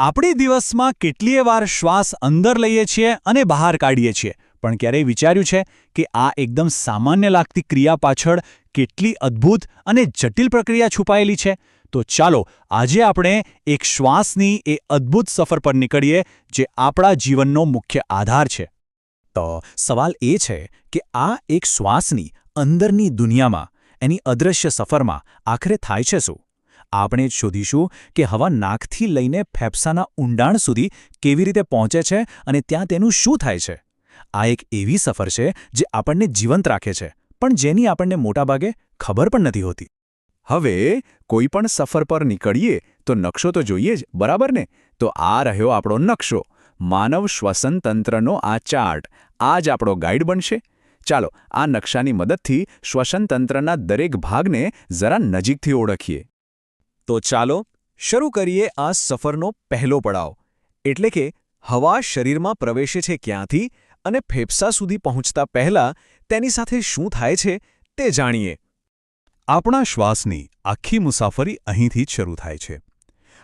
આપણે દિવસમાં કેટલીય વાર શ્વાસ અંદર લઈએ છીએ અને બહાર કાઢીએ છીએ, પણ ક્યારેય વિચાર્યું છે કે આ એકદમ સામાન્ય લાગતી ક્રિયા પાછળ કેટલી અદ્ભુત અને જટિલ પ્રક્રિયા છુપાયેલી છે? તો ચાલો આજે આપણે એક શ્વાસની એ અદ્ભુત સફર પર નીકળીએ, જે આપણા જીવનનો મુખ્ય આધાર છે. તો સવાલ એ છે કે આ એક શ્વાસની અંદરની દુનિયામાં, એની અદૃશ્ય સફરમાં આખરે થાય છે શું? આપણે જ શોધીશું કે હવા નાકથી લઈને ફેફસાના ઊંડાણ સુધી કેવી રીતે પહોંચે છે અને ત્યાં તેનું શું થાય છે. આ એક એવી સફર છે જે આપણને જીવંત રાખે છે, પણ જેની આપણને મોટાભાગે ખબર પણ નથી હોતી. હવે કોઈ પણ સફર પર નીકળીએ તો નકશો તો જોઈએ જ, બરાબર ને? તો આ રહ્યો આપણો નકશો, માનવ શ્વસન તંત્રનો આ ચાર્ટ. આ જ આપણો ગાઈડ બનશે. ચાલો આ નકશાની મદદથી શ્વસન તંત્રના દરેક ભાગને જરા નજીકથી ઓળખીએ. તો ચાલો શરૂ કરીએ આ સફરનો પહેલો પડાવ, એટલે કે હવા શરીરમાં પ્રવેશે છે ક્યાંથી અને ફેફસા સુધી પહોંચતા પહેલાં તેની સાથે શું થાય છે તે જાણીએ. આપણા શ્વાસની આખી મુસાફરી અહીંથી જ શરૂ થાય છે.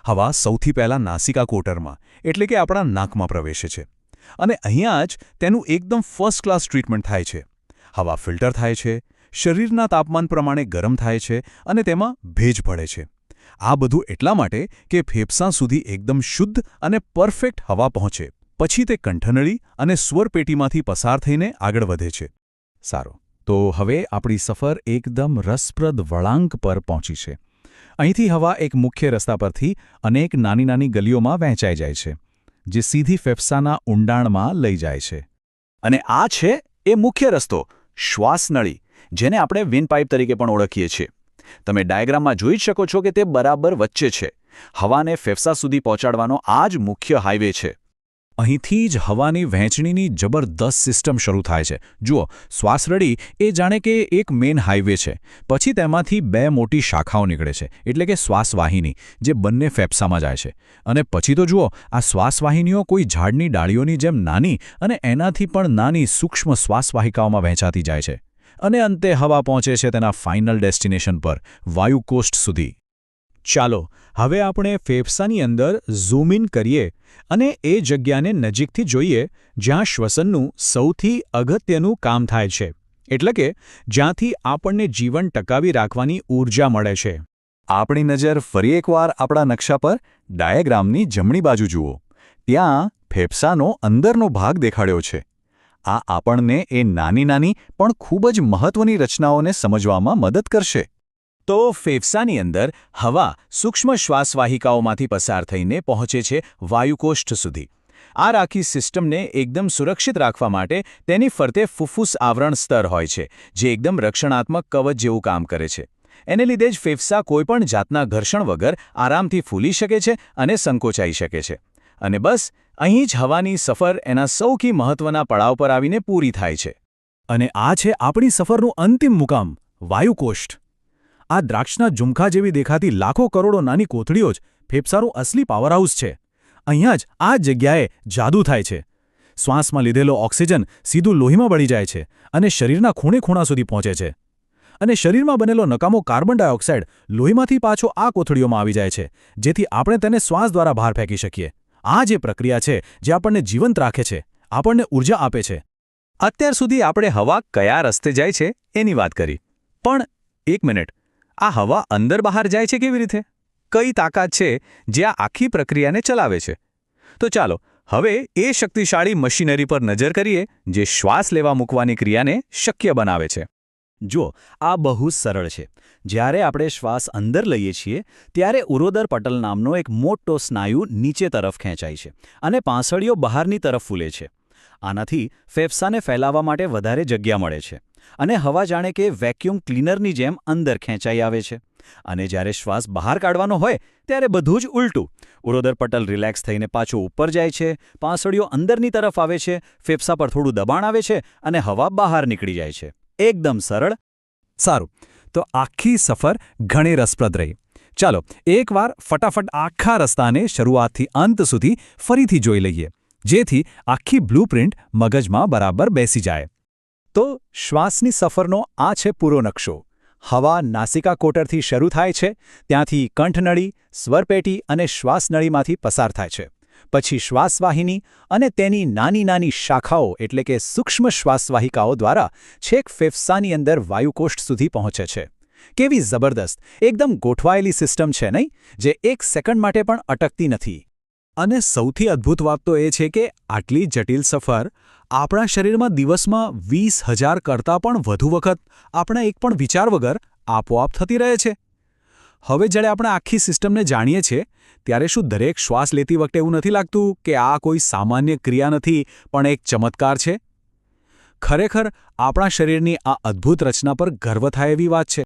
હવા સૌથી પહેલાં નાસિકા કોટરમાં, એટલે કે આપણા નાકમાં પ્રવેશે છે, અને અહીંયા જ તેનું એકદમ ફર્સ્ટ ક્લાસ ટ્રીટમેન્ટ થાય છે. હવા ફિલ્ટર થાય છે, શરીરના તાપમાન પ્રમાણે ગરમ થાય છે અને તેમાં ભેજ પડે છે. આ બધું એટલા માટે કે ફેફસા સુધી એકદમ શુદ્ધ અને પરફેક્ટ હવા પહોંચે. પછી તે કંઠનળી અને સ્વરપેટીમાંથી પસાર થઈને આગળ વધે છે. સારું, તો હવે આપણી સફર એકદમ રસપ્રદ વળાંક પર પહોંચી છે. અહીંથી હવા એક મુખ્ય રસ્તા પરથી અનેક નાની નાની ગલીઓમાં વહેંચાઈ જાય છે, જે સીધી ફેફસાના ઊંડાણમાં લઈ જાય છે. અને આ છે એ મુખ્ય રસ્તો, શ્વાસનળી, જેને આપણે વિન્ડપાઇપ તરીકે પણ ઓળખીએ છીએ. તમે ડાયાગ્રામમાં જોઈ શકો છો કે તે બરાબર વચ્ચે છે. હવાને ફેફસા સુધી પહોંચાડવાનો આ જ મુખ્ય હાઇવે છે. અહીંથી જ હવાની વહેંચણીની જબરદસ્ત સિસ્ટમ શરૂ થાય છે. જુઓ, શ્વાસનળી એ જાણે કે એક મેઇન હાઇવે છે. પછી તેમાંથી બે મોટી શાખાઓ નીકળે છે, એટલે કે શ્વાસવાહિની, જે બંને ફેફસામાં જાય છે. અને પછી તો જુઓ, આ શ્વાસવાહિનીઓ કોઈ ઝાડની ડાળીઓની જેમ નાની અને એનાથી પણ નાની સૂક્ષ્મ શ્વાસવાહિકાઓમાં વહેંચાતી જાય છે. અને અંતે હવા પહોંચે છે તેના ફાઇનલ ડેસ્ટિનેશન પર, વાયુકોષ્ઠ સુધી. ચાલો હવે આપણે ફેફસાની અંદર ઝૂમ ઇન કરીએ અને એ જગ્યાને નજીકથી જોઈએ જ્યાં શ્વસનનું સૌથી અગત્યનું કામ થાય છે, એટલે કે જ્યાંથી આપણને જીવન ટકાવી રાખવાની ઊર્જા મળે છે. આપણી નજર ફરી એકવાર આપણા નકશા પર ડાયાગ્રામની જમણી બાજુ જુઓ. ત્યાં ફેફસાનો અંદરનો ભાગ દેખાડ્યો છે. આ આપણને એ નાની નાની પણ ખૂબ જ મહત્વની રચનાઓને સમજવામાં મદદ કરશે. તો ફેફસાની અંદર હવા સૂક્ષ્મ શ્વાસવાહિકાઓમાંથી પસાર થઈને પહોંચે છે વાયુકોષ્ઠ સુધી. આ આખી સિસ્ટમને એકદમ સુરક્ષિત રાખવા માટે તેની ફરતે ફુફ્ફુસ આવરણ સ્તર હોય છે, જે એકદમ રક્ષણાત્મક કવચ જેવું કામ કરે છે. એને લીધે જ ફેફસા કોઈપણ જાતના ઘર્ષણ વગર આરામથી ફૂલી શકે છે અને સંકોચાઈ શકે છે. અને બસ અહીં જ હવાની સફર એના સૌથી મહત્વના પડાવ પર આવીને પૂરી થાય છે. અને આ છે આપણી સફરનું અંતિમ મુકામ, વાયુકોષ્ઠ. આ દ્રાક્ષના ઝુમખા જેવી દેખાતી લાખો કરોડો નાની કોથળીઓ જ ફેફસાનું અસલી પાવરહાઉસ છે. અહીંયા જ આ જગ્યાએ જાદુ થાય છે. શ્વાસમાં લીધેલો ઓક્સિજન સીધું લોહીમાં બળી જાય છે અને શરીરના ખૂણે ખૂણા સુધી પહોંચે છે. અને શરીરમાં બનેલો નકામો કાર્બન ડાયોક્સાઇડ લોહીમાંથી પાછો આ કોથળીઓમાં આવી જાય છે, જેથી આપણે તેને શ્વાસ દ્વારા બહાર ફેંકી શકીએ. આ જે પ્રક્રિયા છે જે આપણને જીવંત રાખે છે, આપણને ઊર્જા આપે છે. અત્યાર સુધી આપણે હવા કયા રસ્તે જાય છે એની વાત કરી, પણ એક મિનિટ, આ હવા અંદર બહાર જાય છે કેવી રીતે? કઈ તાકાત છે જે આ આખી પ્રક્રિયાને ચલાવે છે? તો ચાલો હવે એ શક્તિશાળી મશીનરી પર નજર કરીએ જે શ્વાસ લેવા મૂકવાની ક્રિયાને શક્ય બનાવે છે. જુઓ, આ બહુ સરળ છે. જ્યારે આપણે શ્વાસ અંદર લઈએ છીએ ત્યારે ઉરોદર પટલ નામનો એક મોટો સ્નાયુ નીચે તરફ ખેંચાય છે અને પાંસળીઓ બહારની તરફ ફૂલે છે. આનાથી ફેફસાને ફેલાવવા માટે વધારે જગ્યા મળે છે અને હવા જાણે કે વેક્યુમ ક્લીનરની જેમ અંદર ખેંચાઈ આવે છે. અને જ્યારે શ્વાસ બહાર કાઢવાનો હોય ત્યારે બધું જ ઉલટું. ઉરોદર પટલ રિલેક્સ થઈને પાછું ઉપર જાય છે, પાંસળીઓ અંદરની તરફ આવે છે, ફેફસા પર થોડું દબાણ આવે છે અને હવા બહાર નીકળી જાય છે. એકદમ સરળ. સારું, તો આખી સફર ઘણી રસપ્રદ રહી. ચાલો એકવાર ફટાફટ આખા રસ્તાને શરૂઆતથી અંત સુધી ફરીથી જોઈ લઈએ, જેથી આખી બ્લૂપ્રિન્ટ મગજમાં બરાબર બેસી જાય. તો શ્વાસની સફરનો આ છે પૂરો નકશો. હવા નાસિકા કોટરથી શરૂ થાય છે, ત્યાંથી કંઠનળી, સ્વરપેટી અને શ્વાસનળીમાંથી પસાર થાય છે. પછી શ્વાસવાહિની અને તેની નાની નાની શાખાઓ એટલે કે સૂક્ષ્મ શ્વાસવાહિકાઓ દ્વારા છેક ફેફસાની અંદર વાયુકોષ્ઠ સુધી પહોંચે છે. કેવી જબરદસ્ત, એકદમ ગોઠવાયેલી સિસ્ટમ છે નહીં, જે એક સેકન્ડ માટે પણ અટકતી નથી. અને સૌથી અદ્ભુત વાત તો એ છે કે આટલી જટિલ સફર આપણા શરીરમાં દિવસમાં 20,000 કરતાં પણ વધુ વખત આપણા એક પણ વિચાર વગર આપોઆપ થતી રહે છે. હવે જ્યારે આપણે આખી સિસ્ટમને જાણીએ છીએ, ત્યારે શું દરેક શ્વાસ લેતી વખતે એવું નથી લાગતું કે આ કોઈ સામાન્ય ક્રિયા નથી પણ એક ચમત્કાર છે? ખરેખર આપણા શરીરની આ અદ્ભુત રચના પર ગર્વ થાય એવી વાત છે.